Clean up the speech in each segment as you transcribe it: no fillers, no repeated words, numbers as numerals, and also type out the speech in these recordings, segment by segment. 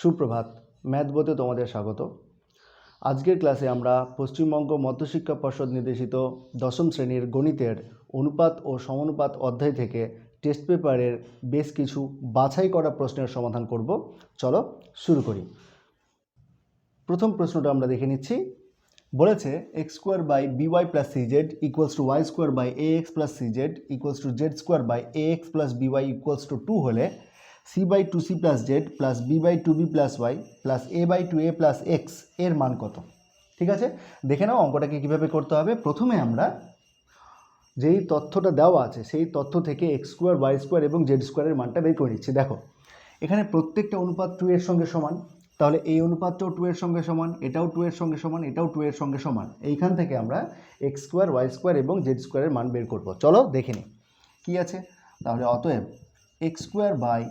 সুপ্রভাত, ম্যাথ বইতে তোমাদের স্বাগত। আজকের ক্লাসে আমরা পশ্চিমবঙ্গ মধ্যশিক্ষা পর্ষদ নির্দেশিত দশম শ্রেণীর গণিতের অনুপাত ও সমানুপাত অধ্যায় থেকে টেস্ট পেপারের বেশ কিছু বাছাই করা প্রশ্নের সমাধান করব। চলো শুরু করি। প্রথম প্রশ্নটা আমরা দেখে নিচ্ছি। বলেছে x square by by plus সিজেড equals to Y square by A X plus সিজেড equals to Z square by A X plus by equals to 2 হলে C by two C plus z plus b by two B plus y plus a by two a plus x এর মান কত? ঠিক আছে, দেখে নাও অঙ্কটাকে কীভাবে করতে হবে। প্রথমে আমরা যেই তথ্যটা দেওয়া আছে সেই তথ্য থেকে এক্স স্কোয়ার ওয়াই স্কোয়ার এবং জেড স্কোয়ারের মানটা বের করে নিচ্ছি। দেখো এখানে প্রত্যেকটা অনুপাত 2 এর সঙ্গে সমান, তাহলে এই অনুপাতটাও 2 এর সঙ্গে সমান, এটাও 2 এর সঙ্গে সমান, এটাও 2 এর সঙ্গে সমান। এইখান থেকে আমরা এক্স স্কোয়ার ওয়াই স্কোয়ার এবং জেড স্কোয়ারের মান বের করব। চলো দেখে নিই কী আছে। তাহলে অতএব x square by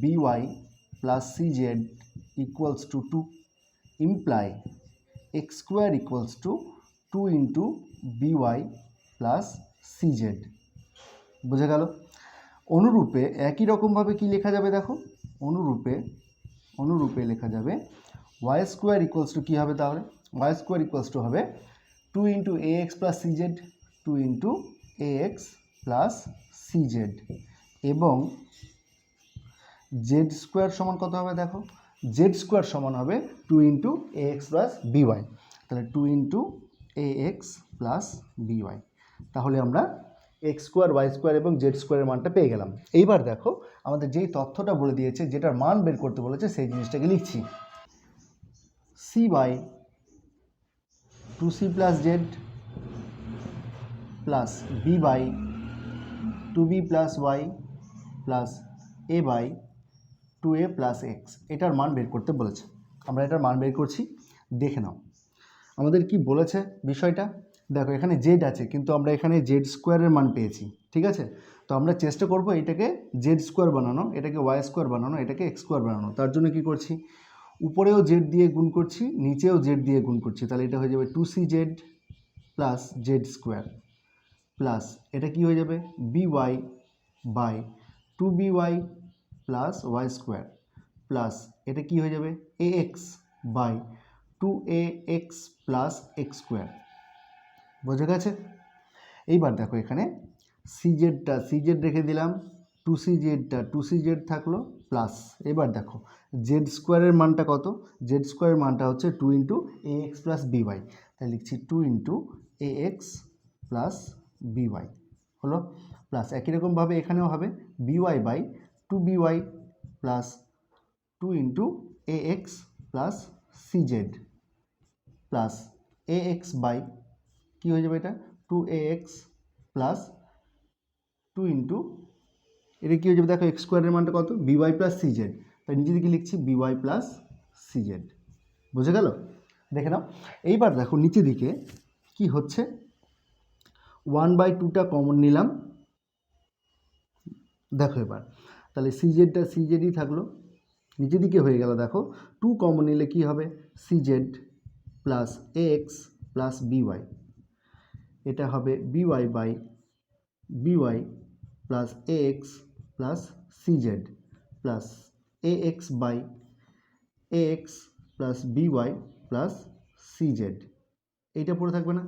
by plus সিজেড equals to 2 imply x square equals to 2 into b y plus সিজেড। বোঝা গেল? অনুরূপে একই রকমভাবে কি লেখা যাবে দেখো, অনুরূপে লেখা যাবে ওয়াই স্কোয়ার ইকুয়ালস টু কী হবে? তাহলে ওয়াই স্কোয়ার ইকুয়ালস টু হবে 2 into A X plus CZ, 2 into A X plus CZ, এবং জেড স্কোয়ার সমান কত হবে? দেখো জেড স্কোয়ার সমান হবে 2 into A X plus by, তাহলে 2 into A X plus by. তাহলে আমরা এক্স স্কোয়ার ওয়াই স্কোয়ার এবং জেড স্কোয়ারের মানটা পেয়ে গেলাম। এইবার দেখো আমাদের যেই তথ্যটা বলে দিয়েছে, যেটার মান বের করতে বলেছে, সেই জিনিসটাকে লিখছি। C by two C plus z plus b by two B plus y plus a by two a plus x, এটার মান বের করতে বলেছে। আমরা এটার মান বের করছি, দেখে নাও আমাদের কি বলেছে বিষয়টা। দেখো এখানে জেড আছে, কিন্তু আমরা এখানে জেড স্কোয়ারের মান পেয়েছি। ঠিক আছে, তো আমরা চেষ্টা করব এটাকে জেড স্কোয়ার বানানো, এটাকে ওয়াই স্কোয়ার বানানো, এটাকে এক্স স্কোয়ার বানানো। তার জন্য কি করছি, উপরেও জেড দিয়ে গুণ করছি, নিচেও জেড দিয়ে গুণ করছি। তাহলে এটা হয়ে যাবে 2cz plus Z square plus এটা কি হয়ে যাবে B Y by 2by plus Y square plus এটা কি হয়ে যাবে A X by 2ax plus X square. বোঝা গেছে? এইবার দেখো এখানে সিজেডটা সিজেড রেখে দিলাম, 2czটা 2cz থাকলো প্লাস, এবার দেখো জেড স্কোয়ারের মানটা কত? জেড স্কোয়ারের মানটা হচ্ছে 2 into A X plus B Y, তাই লিখছি 2 into A X plus B Y হলো, প্লাস একই রকমভাবে এখানেও হবে B Y by 2by plus 2 into A X plus C Z plus A X by কী হয়ে যাবে এটা 2ax প্লাস 2 ইন্টু এটা কী হয়ে যাবে দেখো এক্স স্কোয়ারের মানটা কত? বিওয়াই প্লাস সিজেড, তাই নিচে দিকে লিখছি বিওয়াই প্লাস সিজেড। বুঝে গেল? দেখে নাও এইবার দেখো নিচে দিকে কি হচ্ছে, 1/2টা কমন নিলাম। দেখো এবার তাহলে সিজেডটা সিজেডই থাকলো, নিচে দিকে হয়ে গেল। দেখো 2 কমন নিলে কি হবে? C Z plus A X plus B Y, এটা হবে B Y by by plus A X plus C Z plus A X by A X plus B Y plus C Z, এইটা পড়ে থাকবে না?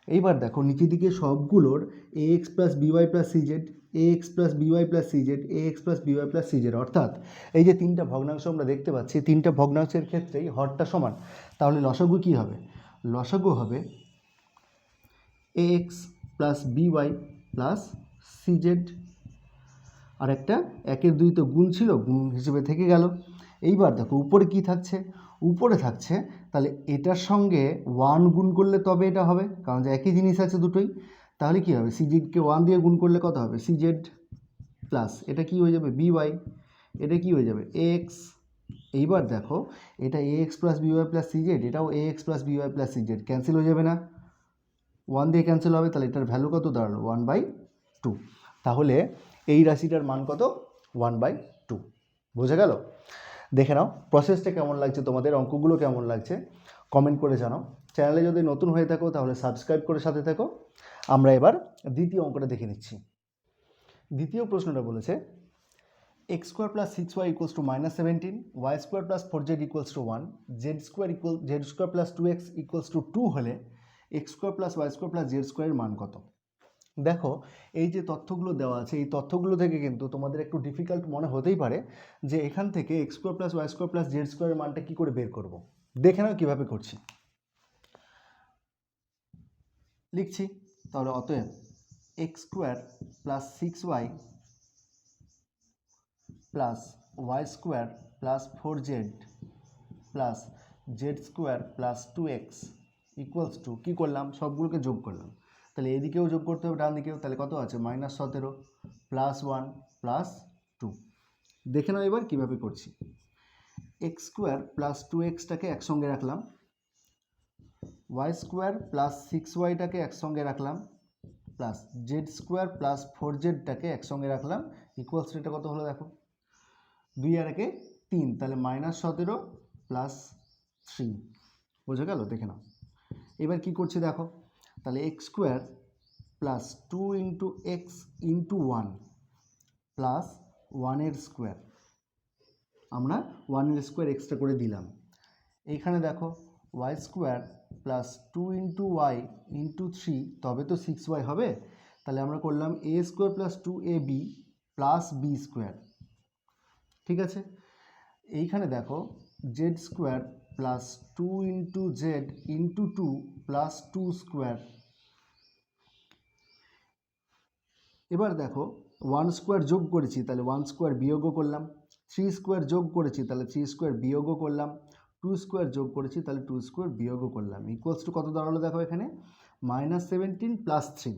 এইবার দেখো নিচের দিকে সবগুলোর A X plus B Y plus C Z, A X plus B Y plus C Z, A X plus B Y plus C Z, অর্থাৎ এই যে তিনটা ভগ্নাংশ আমরা দেখতে পাচ্ছি, তিনটা ভগ্নাংশের ক্ষেত্রেই হরটা সমান। তাহলে লসাগু কী হবে? লসাগু হবে A X plus B Y plus C Z, আর একটা 1-এর 2 তো গুণ ছিল, গুণ হিসেবে থেকে গেল। এইবার দেখো উপরে কি থাকছে? উপরে থাকছে তাহলে এটার সঙ্গে 1 গুণ করলে তবে এটা হবে, কারণ যে একই জিনিস আছে দুটোই। তাহলে কি হবে? সিজেডকে 1 দিয়ে গুণ করলে কত হবে? সিজেড প্লাস এটা কি হয়ে যাবে বিওয়াই, এটা কি হয়ে যাবে এক্স। এইবার দেখো এটা A X plus B Y plus C Z, এটাও A X plus B Y plus C Z, cancel হয়ে যাবে না? 1 দিয়ে ক্যান্সেল হবে, তাহলে এটার ভ্যালু কত দাঁড়ালো? 1/2। তাহলে এই রাশিটার মান কত? 1/2। বোঝা গেল? দেখে নাও প্রসেসটা কেমন লাগছে তোমাদের, অঙ্কগুলো কেমন লাগছে কমেন্ট করে জানাও। চ্যানেলে যদি নতুন হয়ে থাকো তাহলে সাবস্ক্রাইব করে সাথে থাকো। আমরা এবার দ্বিতীয় অঙ্কটা দেখে নিচ্ছি। দ্বিতীয় প্রশ্নটা বলেছে x square plus 6y equals to -17, y square plus 4z equals to 1, z square plus 2x equals to 2 হলে x square plus Y square plus z স্কোয়ারের মান কত? দেখো এই যে তথ্যগুলো দেওয়া আছে, এই তথ্যগুলো থেকে কিন্তু তোমাদের একটু ডিফিকাল্ট মনে হতেই পারে যে এখান থেকে x square plus Y square plus z স্কোয়ারের মানটা কী করে বের করব। দেখে নাও কীভাবে করছি। লিখছি তাহলে, অতএব x square plus 6y plus Y square plus 4z plus Z square plus 2x equals to কী করলাম, সবগুলোকে যোগ করলাম। তাহলে এদিকেও যোগ করতে হবে ডান দিকেও, তাহলে কত আছে -17 প্লাস 1 প্লাস 2। দেখে নাও এবার কীভাবে করছি। এক্স স্কোয়ার প্লাস 2xটাকে একসঙ্গে রাখলাম, ওয়াই স্কোয়ার প্লাস 6yটাকে একসঙ্গে রাখলাম, প্লাস জেড স্কোয়ার প্লাস 4zটাকে একসঙ্গে রাখলাম, ইকুয়ালস এটা কত হলো দেখো, 2 আর 1 3, তাহলে -17 প্লাস 3। বোঝা গেল? দেখে নাও এবার কী করছি দেখো, তাহলে X square plus 2 into X into 1 plus 1 square, আমরা 1 স্কোয়ার এক্সট্রা করে দিলাম। এইখানে দেখো Y square plus 2 into Y into 3, তবে তো 6y হবে। তাহলে আমরা করলাম A square plus 2ab plus B square. ঠিক আছে, এইখানে দেখো Z square plus 2 into Z into 2 plus 2 square. এবার দেখো 1 স্কোয়ার যোগ করেছি, তাহলে 1 স্কোয়ার বিয়োগও করলাম, 3 স্কোয়ার যোগ করেছি, তাহলে 3 স্কোয়ার বিয়োগও করলাম, 2 স্কোয়ার যোগ করেছি, তাহলে 2 স্কোয়ার বিয়োগও করলাম, ইকুয়ালস টু কত দাঁড়ালো দেখো এখানে -17 প্লাস 3।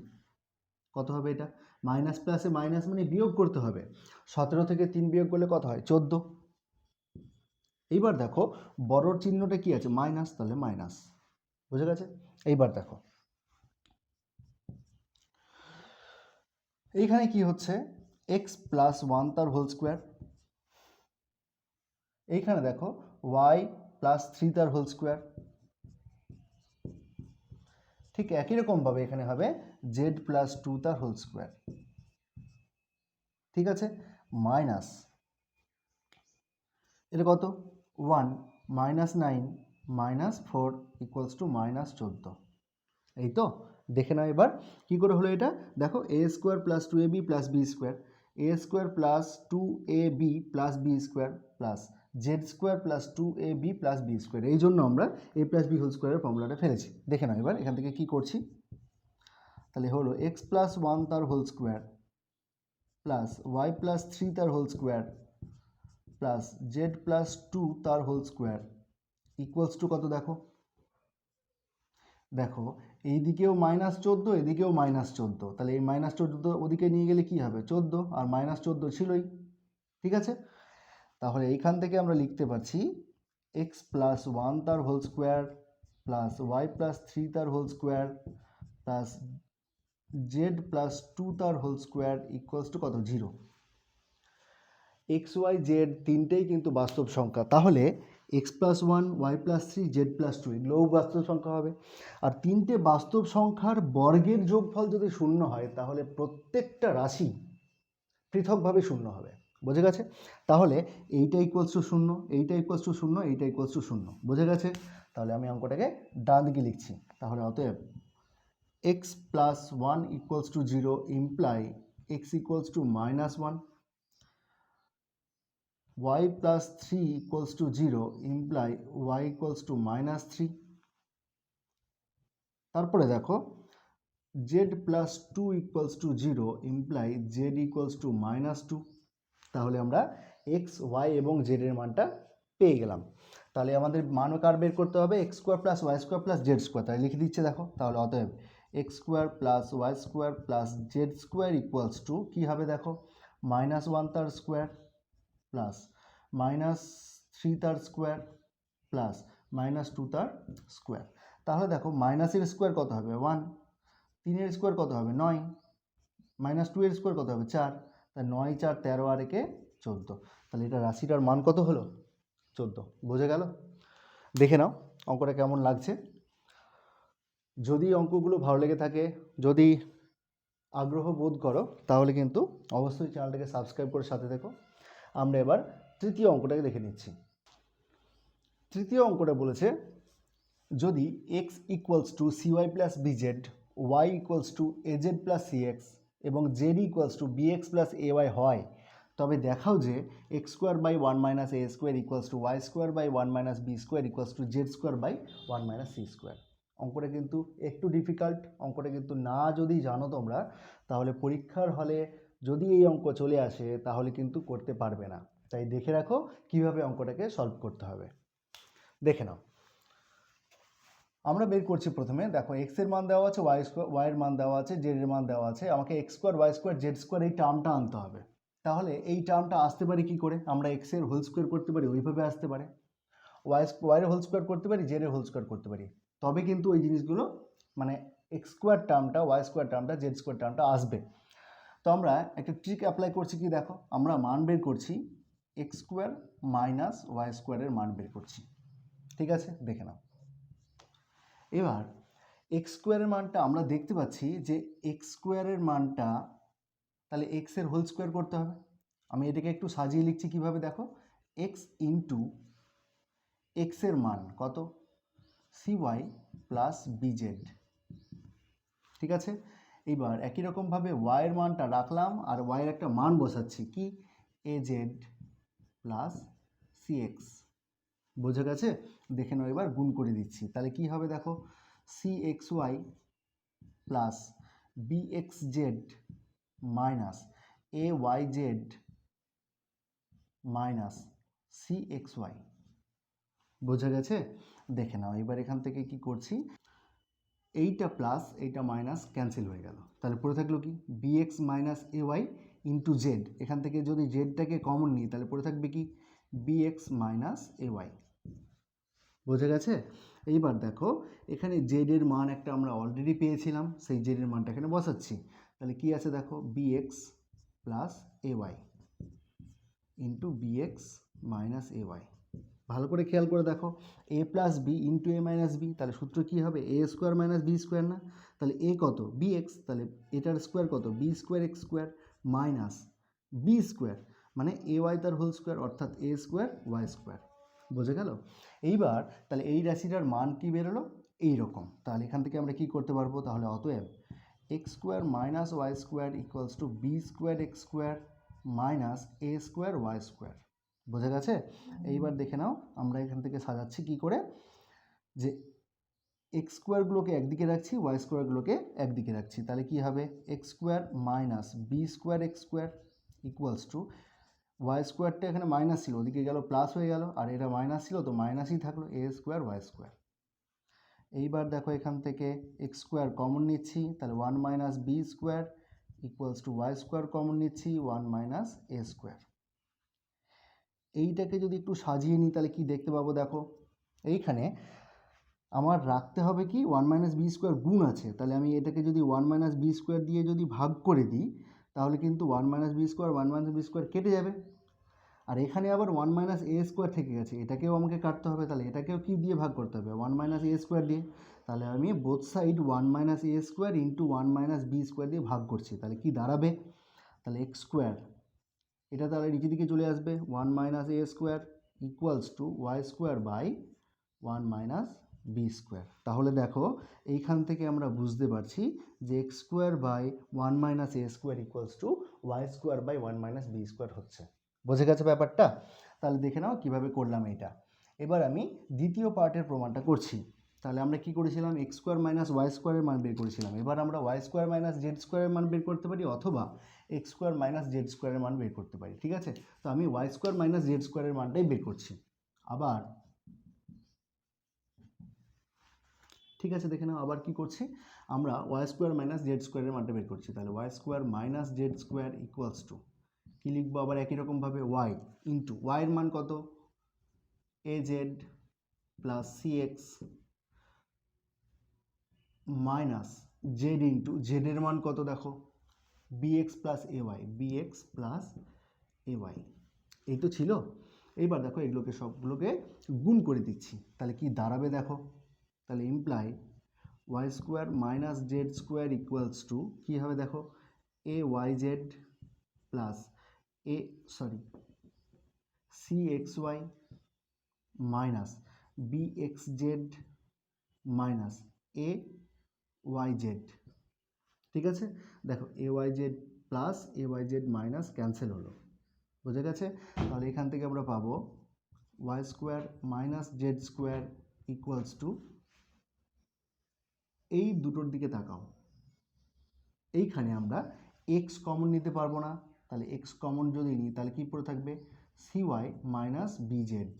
কত হবে এটা? মাইনাস প্লাসে মাইনাস মানে বিয়োগ করতে হবে, 17 থেকে 3 বিয়োগ করলে কত হয় 14। এইবার দেখো বড়র চিহ্নটা কি আছে মাইনাস, তাহলে মাইনাস। বুঝে গেছে? এইবার দেখো এইখানে কি হচ্ছে, এক্স প্লাস 1 তার হোল স্কোয়ার, এইখানে দেখো ওয়াই প্লাস 3 তার হোল স্কোয়ার, ঠিক একই রকমভাবে এখানে হবে জেড প্লাস 2 তার হোল স্কোয়ার। ঠিক আছে, মাইনাস এটা কত 1 -9 -4 ইকুয়ালস টু -14। এই তো দেখে নাও এবার কী করে হলো এটা, দেখো A square plus 2ab plus B square, A square plus 2ab plus B square plus Z square plus 2ab plus B square. এই জন্য আমরা এ প্লাস বি হোল স্কোয়ারের ফর্মুলাটা ফেলেছি। দেখে নাও এবার এখান থেকে কী করছি, তাহলে হলো এক্স প্লাস 1 তার whole square plus y plus 3 তার whole square plus z plus 2 তার হোল স্কোয়ার ইকুয়ালস টু কত দেখো, দেখো এইদিকেও -14 এদিকেও -14, তাহলে এই -14 ওদিকে নিয়ে গেলে কি হবে 14, আর -14 ছিলই। ঠিক আছে, তাহলে এইখান থেকে আমরা লিখতে পারছি এক্স প্লাস 1 তার whole square plus y plus 3 তার whole square plus z plus 2 তার হোল স্কোয়ার ইকুয়ালস টু কত 0। এক্স ওয়াই জেড তিনটেই কিন্তু বাস্তব সংখ্যা, তাহলে x plus 1 y plus 3 z plus 2 এগুলোও বাস্তব সংখ্যা হবে। আর তিনটে বাস্তব সংখ্যার বর্গের যোগফল যদি শূন্য হয় তাহলে প্রত্যেকটা রাশি পৃথকভাবে শূন্য হবে। বুঝে গেছে? তাহলে এইটা ইকুয়ালস টু 0, এইটা ইকুয়ালস টু 0, এইটা ইকুয়ালস টু 0। বুঝে গেছে? তাহলে আমি অঙ্কটাকে ডান দিকে লিখছি। তাহলে অতএব x plus 1 equals two 0 imply x equals to -1, y plus 3 equals to 0 imply y equals to -3। তারপরে দেখো z plus 2 equals to 0 imply z equals to -2। তাহলে আমরা x, y এবং z এর মানটা পেয়ে গেলাম। তাহলে আমাদের মানও কার বের করতে হবে, x square plus Y square plus Z square. তাহলে লিখে দিচ্ছে দেখো, তাহলে অতএব x square plus Y square plus Z square equals to কী হবে দেখো, -1 তার স্কোয়ার প্লাস -3 তার স্কোয়ার প্লাস -2 তার স্কোয়ার। তাহলে দেখো মাইনাসের স্কোয়ার কত হবে 1, 3-এর স্কোয়ার কত হবে 9, -2-এর স্কোয়ার কত হবে 4, তাই 9 4 13 আর 1 14। তাহলে এটা রাশিটার মান কত হলো 14। বোঝা গেল? দেখে নাও অঙ্কটা কেমন লাগছে। যদি অঙ্কগুলো ভালো লেগে থাকে, যদি আগ্রহ বোধ করো, তাহলে কিন্তু অবশ্যই চ্যানেলটাকে সাবস্ক্রাইব করে সাথে থেকো। আমরা এবার তৃতীয় অঙ্কটাকে দেখে নিচ্ছি। তৃতীয় অঙ্কটা বলেছে যদি X equals to C Y plus B Z, Y equals to A Z plus C X এবং Z equals to B X plus A Y হয়, তবে দেখাও যে x square by one minus A square equals to Y square by one minus B square equals to Z square by one minus C square. অঙ্কটা কিন্তু একটু difficult, অঙ্কটা কিন্তু না যদি জানো তোমরা তাহলে পরীক্ষার হলে যদি এই অঙ্ক চলে আসে তাহলে কিন্তু করতে পারবে না। তাই দেখে রাখো কিভাবে অঙ্কটাকে সলভ করতে হবে। দেখে নাও, আমরা বের করছি প্রথমে, দেখো এক্স এর মান দেওয়া আছে, ওয়াই এর মান দেওয়া আছে, জেড এর মান দেওয়া আছে, আমাকে x square y square z square এই টার্মটা আনতে হবে। তাহলে এই টার্মটা আসতে পারে কি করে? আমরা এক্স এর হোল স্কোয়ার করতে পারি, ওইভাবে আসতে পারে, ওয়াইয়ের হোল স্কোয়ার করতে পারি, জেড এর হোল স্কোয়ার করতে পারি, তবে কিন্তু ওই জিনিসগুলো মানে এক্স স্কোয়ার টার্মটা, ওয়াই স্কোয়ার টার্মটা, জেড স্কোয়ার টার্মটা আসবে। তো আমরা একটা ট্রিক অ্যাপ্লাই করছি, কি দেখো, আমরা মান বের করছি এক্স স্কোয়ার মাইনাস ওয়াই স্কোয়ারের মান বের করছি। ঠিক আছে, দেখে নাও। এবার এক্স স্কোয়ারের মানটা আমরা দেখতে পাচ্ছি যে এক্স স্কোয়ারের মানটা তাহলে এক্স এর হোল স্কোয়ার করতে হবে। আমি এটাকে একটু সাজিয়ে লিখছি কিভাবে, দেখো, এক্স ইন্টু এক্স এর মান কত, সিওয়াই প্লাস বিজেড। ঠিক আছে, এইবার একই রকমভাবে ওয়াইয়ের মানটা রাখলাম আর ওয়াইয়ের একটা মান বসাচ্ছি, কি, এজেড প্লাস সিএক্স। বোঝা গেছে? দেখে নাও, এবার গুণ করে দিচ্ছি, তাহলে কি হবে দেখো, C X Y plus B X Z minus A Y Z minus C X Y. বোঝা গেছে? দেখে নাও, এবার এখান থেকে কি করছি, এইটা প্লাস এইটা মাইনাস ক্যান্সেল হয়ে গেল, তাহলে পড়ে থাকলো কি, B X minus A Y into Z. এখান থেকে যদি জেডটাকে কমন নিই তাহলে পড়ে থাকবে কি, B X minus A Y. বোঝা গেছে? এইবার দেখো, এখানে জেডের মান একটা আমরা অলরেডি পেয়েছিলাম, সেই জেডের মানটা এখানে বসাচ্ছি, তাহলে কি আছে দেখো, B X plus A Y into B X minus A Y. ভালো করে খেয়াল করে দেখো, A plus B into A minus B, তাহলে সূত্র কী হবে, A square minus B square না, তাহলে এ কত, বি এক্স, তাহলে এটার স্কোয়ার কত, b square x square minus B square মানে এ ওয়াই তার হোল স্কোয়ার, অর্থাৎ এ স্কোয়ার ওয়াই স্কোয়ার। বোঝা গেল? এইবার তাহলে এই রাশিটার মান কি বেরোলো, এইরকম। তাহলে এখান থেকে আমরা কি করতে পারবো, তাহলে অতএব x square minus y square equals to b square x square minus A square y square. বোঝা গেছে? এইবার দেখে নাও, আমরা এখান থেকে সাজাচ্ছি কি করে, যে এক্স স্কোয়ারগুলোকে একদিকে রাখছি, ওয়াই স্কোয়ারগুলোকে একদিকে রাখছি, তাহলে কি হবে, X square minus B square x square equals to Y স্কোয়ারটা এখানে মাইনাস ছিল, ওদিকে গেল প্লাস হয়ে গেল, আর এটা মাইনাস ছিল তো মাইনাসই থাকলো, এ স্কোয়ার ওয়াই স্কোয়ার। এইবার দেখো এখান থেকে এক্স স্কোয়ার কমন নিচ্ছি, তাহলে one minus B square equals to Y square common নিচ্ছি, ওয়ান মাইনাস এ স্কোয়ার। এইটাকে যদি একটু সাজিয়ে নিই তাহলে কি দেখতে পাবো, দেখো এইখানে আমার রাখতে হবে কি, ওয়ান মাইনাস বি স্কোয়ার গুণ আছে, তাহলে আমি এটাকে যদি ওয়ান মাইনাস বি স্কোয়ার দিয়ে যদি ভাগ করে দিই তাহলে কিন্তু ওয়ান মাইনাস বি স্কোয়ার কেটে যাবে, আর এখানে আবার ওয়ান মাইনাস এ স্কোয়ার থেকে গেছে, এটাকেও আমাকে কাটতে হবে, তাহলে এটাকেও কি দিয়ে ভাগ করতে হবে, ওয়ান মাইনাস এ স্কোয়ার দিয়ে। তাহলে আমি বোথ সাইড ওয়ান মাইনাস এ square into one minus B square দিয়ে ভাগ করছি, তাহলে কি দাঁড়াবে, তাহলে এক্স স্কোয়ার, এটা তাহলে নিচের দিকে চলে আসবে, one minus A square equals to Y square by one minus B square. তাহলে দেখো এইখান থেকে আমরা বুঝতে পারছি যে x square by one minus A square equals to Y square by one minus B square হচ্ছে। বোঝা গেছে ব্যাপারটা? তাহলে দেখে নাও কীভাবে করলাম এইটা। এবার আমি দ্বিতীয় পার্টের প্রমাণটা করছি। তাহলে আমরা কি করেছিলাম, এক্স স্কোয়ার মাইনাস ওয়াই স্কোয়ারের মান বের করেছিলাম, এবার আমরা ওয়াই স্কোয়ার মাইনাস জেড স্কোয়ারের মান বের করতে পারি, অথবা এক্স স্কোয়ার মাইনাস জেড স্কোয়ারের মান বের করতে পারি। ঠিক আছে, তো আমি ওয়াই স্কোয়ার মাইনাস জেড স্কোয়ারের মানটাই বের করছি। আবার ঠিক আছে, দেখে নাও আবার কি করছি, আমরা ওয়াই স্কোয়ার মাইনাস জেড স্কোয়ারের মানটা বের করছি, তাহলে Y square minus Z square equals to কী লিখবো, আবার একই রকমভাবে ওয়াই ইন্টু ওয়াইয়ের মান কত, A Z plus C X minus Z into জেডের মান কত দেখো, B X plus A Y, B X plus A Y. এই তো ছিল। এইবার দেখো এগুলোকে সবগুলোকে গুণ করে দিচ্ছি, তাহলে কি দাঁড়াবে দেখো, তাহলে imply Y square minus Z square equals to কী হবে দেখো, A Y Z plus C X Y minus B X Z minus A Y Z. ঠিক আছে, দেখো A Y Z plus A Y Z minus cancel হলো, বুঝে গেছে? তাহলে এখান থেকে আমরা পাবো Y square minus Z square equals to, এই দুটোর দিকে তাকাও, এইখানে আমরা এক্স কমন নিতে পারবো না, তাহলে এক্স কমন যদি নিই তাহলে কী পড়ে থাকবে c Y minus B Z,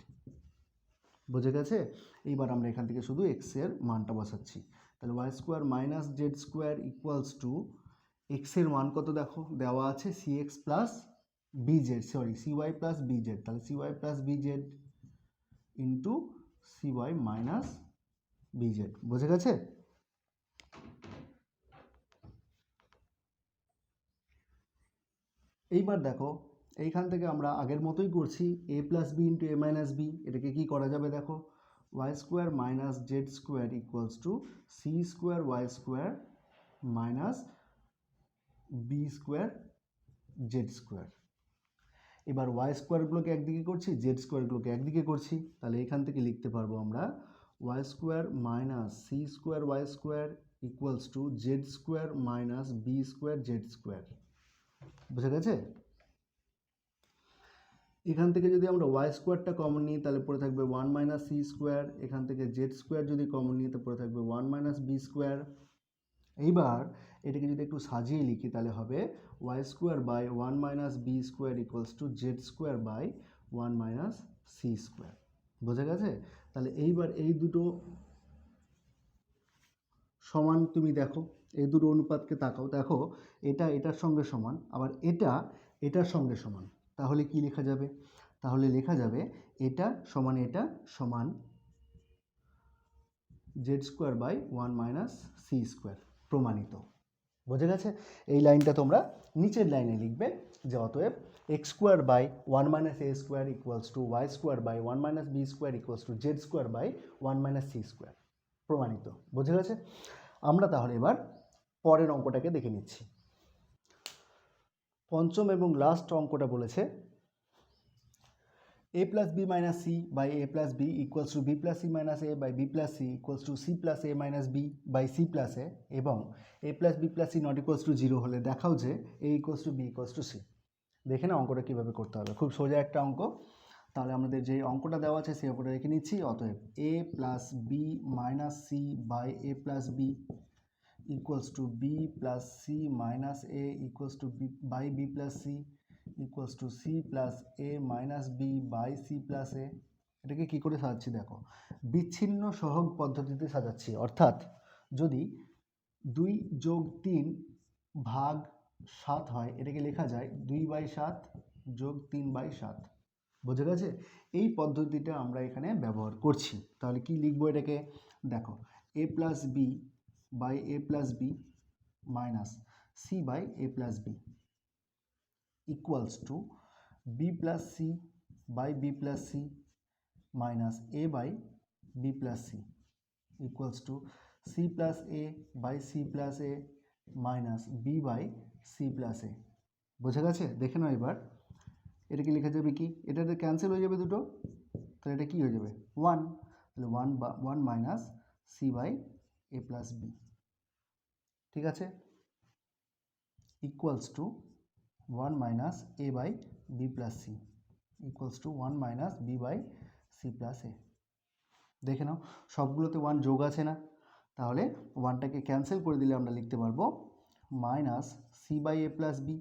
বুঝে গেছে? এইবার আমরা এখান থেকে শুধু এক্সের মানটা বসাচ্ছি, তাহলে Y square minus Z square equals to এক্সের মান কত দেখো দেওয়া আছে C X plus B Z, sorry C Y plus B Z, তাহলে C Y plus B Z into C Y minus B Z, বুঝে গেছে? এইবার দেখো এইখান থেকে আমরা আগের মতোই করছি, a plus B into A minus b, এটাকে কী করা যাবে দেখো, Y square minus Z square equals to c square y square minus B square z square. এবার ওয়াই স্কোয়ারগুলোকে একদিকে করছি, জেড স্কোয়ারগুলোকে একদিকে করছি, তাহলে এখান থেকে লিখতে পারবো আমরা y square minus C square y square equals to Z square minus B square z square, বুঝে গেছে? এখান থেকে যদি আমরা ওয়াই স্কোয়ারটা কমন নিই তাহলে পড়ে থাকবে ওয়ান মাইনাস সি স্কোয়ার, এখান থেকে জেড স্কোয়ার যদি কমন নিই তাহলে পড়ে থাকবে ওয়ান মাইনাস বি স্কোয়ার। এইবার এটাকে যদি একটু সাজিয়ে লিখি তাহলে হবে y square by one minus B square equals to Z square by one minus C square, বোঝা গেছে? তাহলে এইবার এই দুটো সমান তুমি দেখো, এই দুটো অনুপাতকে তাকাও, দেখো এটা এটার সঙ্গে সমান, আবার এটা এটার সঙ্গে সমান, তাহলে কি লেখা যাবে? তাহলে লেখা যাবে এটা সমান z square by one minus C square, প্রমাণিত, বোঝা গেছে? এই লাইনটা তোমরা নিচের লাইনে লিখবে যে অতএব x square by one minus A square equals to Y square by one minus B square equals to Z square by one minus C square, প্রমাণিত, বোঝা গেছে? আমরা তাহলে এবার পরের অঙ্কটাকে দেখে নিচ্ছি। পঞ্চম এবং লাস্ট অঙ্কটা বলেছে a plus b minus c by a plus b equals to b plus c minus a by b plus c equals to c plus a minus b by c plus a এবং a plus b plus c not equals to 0 হলে দেখাও যে a equals to b equals to c। দেখে না অঙ্কটা কীভাবে করতে হবে, খুব সোজা একটা অঙ্ক। তাহলে আমাদের যে অঙ্কটা দেওয়া আছে সেই অঙ্কটা রেখে নিচ্ছি, অতএব a plus b minus c by a plus b equals to b plus c minus a equals to b by b plus c equals to c plus a minus b by c plus a। এটাকে কী করে সাজাচ্ছি দেখো, বিচ্ছিন্ন সহগ পদ্ধতিতে সাজাচ্ছি, অর্থাৎ যদি 2+3 ভাগ 7 হয় এটাকে লেখা যায় 2/7 যোগ 3/7, বোঝা গেছে? এই পদ্ধতিটা আমরা এখানে ব্যবহার করছি। তাহলে কি লিখবো এটাকে দেখো, a plus b by a plus b minus c by a plus b equals to b plus c by b plus c minus a by b plus c equals to c plus a by c plus a minus b by c plus a, বোঝা গেছে? দেখে নাও এবার এটাকে লেখা যাবে কি, এটাতে cancel হয়ে যাবে দুটো, তাহলে এটা কি হয়ে যাবে 1, তাহলে 1 minus C by A plus B, ঠিক আছে, equals to 1 minus A by B plus C equals to 1 minus B by C plus A. দেখে নাও সবগুলোতে 1 যোগ আছে না, তাহলে 1টাকে ক্যান্সেল করে দিলে আমরা লিখতে পারবো minus C by A plus B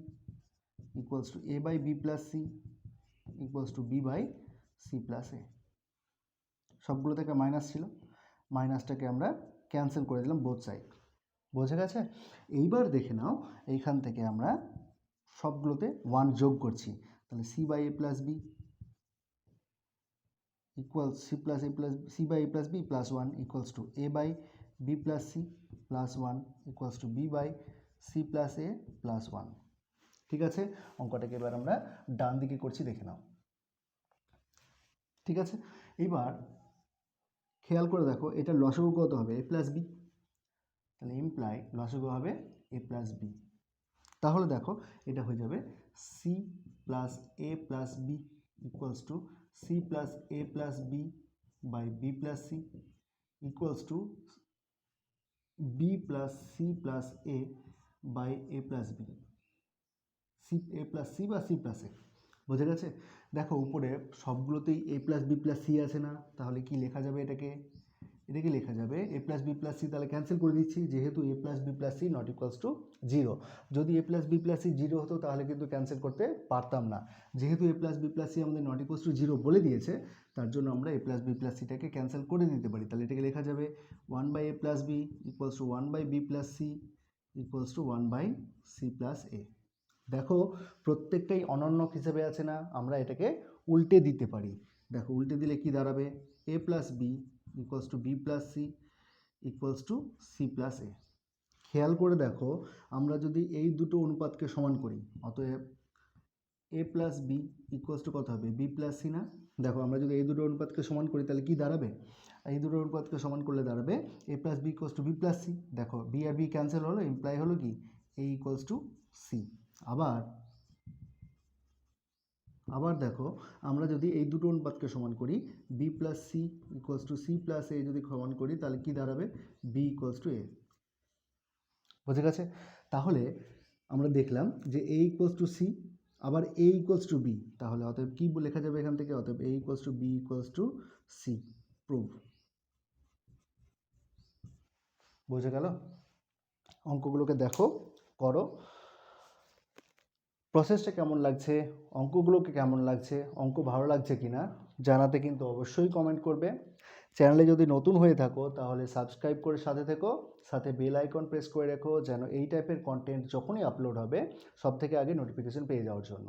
equals to A by B plus C equals to B by C plus A. সবগুলো থেকে মাইনাস ছিল, মাইনাসটাকে আমরা ক্যান্সেল করে দিলাম বোথ সাইড, বোঝা গেছে? এইবার দেখে নাও এইখান থেকে আমরা সবগুলোতে 1 যোগ করছি, তাহলে c by A plus B equals c plus a plus c by A plus B plus 1 equals to A by B plus c plus 1 equals to B by C plus a plus 1। ঠিক আছে, অঙ্কটাকে এবার আমরা ডান দিকে করছি, দেখে নাও। ঠিক আছে, এবার খেয়াল করে দেখো এটা লসাগু কত হবে, এ প্লাস বি, তাহলে ইমপ্লাই লসাগু হবে এ প্লাস বি। তাহলে দেখো এটা হয়ে যাবে c plus a plus B equals to C plus a plus b by B plus C equals to B plus c plus a by A plus b, c a plus c বা c plus a. বোঝা গেছে? দেখো উপরে সবগুলোতেই a plus B plus c আছে না, তাহলে কি লেখা যাবে এটাকে? এটাকে লেখা যাবে A plus B plus C, তাহলে ক্যান্সেল করে দিচ্ছি, যেহেতু A plus B plus C not equals to zero. যদি A plus B plus C zero হতো তাহলে কিন্তু ক্যান্সেল করতে পারতাম না। যেহেতু A plus B plus C আমাদের নট ইকুয়ালস টু জিরো বলে দিয়েছে, তার জন্য আমরা এ প্লাস বি প্লাস সিটাকে ক্যান্সেল করে দিতে পারি। তাহলে এটাকে লেখা যাবে one by A plus B equals to one by B plus C equals to one by C plus A. দেখো প্রত্যেকটাই অনন্য হিসেবে আছে না, আমরা এটাকে উল্টে দিতে পারি। দেখো উল্টে দিলে কি দাঁড়াবে? A plus B equals to B plus C equals to C plus A. খেয়াল করে দেখো, আমরা যদি এই দুটো অনুপাতকে সমান করি, অতএব এ প্লাস বি ইকুয়ালস টু কত হবে? বি প্লাস সি না? দেখো আমরা যদি এই দুটো অনুপাতকে সমান করি তাহলে কি দাঁড়াবে? এই দুটো অনুপাতকে সমান করলে দাঁড়াবে A plus B equals to B plus C. দেখো বি আর বি ক্যান্সেল হলো, ইমপ্লাই হলো কি এ ইকুয়ালস টু সি। আবার দেখো আমরা যদি এই দুটো অনুপাতকে সমান করি, B plus C equals to C plus A যদি সমান করি তাহলে কি দাঁড়াবে? B equals to A. বুঝে গেছে? তাহলে আমরা দেখলাম যে এ ইকুয়ালস টু সি, আবার এ ইকুয়ালস টু বি, তাহলে অতএব কী লেখা যাবে এখান থেকে? অতএব A equals to B equals to C. Prove. বোঝা গেল? অঙ্কগুলোকে দেখো, করো। প্রসেসটা কেমন লাগছে, অঙ্কগুলোকে কেমন লাগছে, অঙ্ক ভালো লাগছে কি না জানাতে কিন্তু অবশ্যই কমেন্ট করবে। চ্যানেলে যদি নতুন হয়ে থাকো তাহলে সাবস্ক্রাইব করে সাথে থেকো, সাথে বেল আইকন প্রেস করে রেখো, যেন এই টাইপের কন্টেন্ট যখনই আপলোড হবে সব থেকে আগে নোটিফিকেশন পেয়ে যাওয়ার জন্য।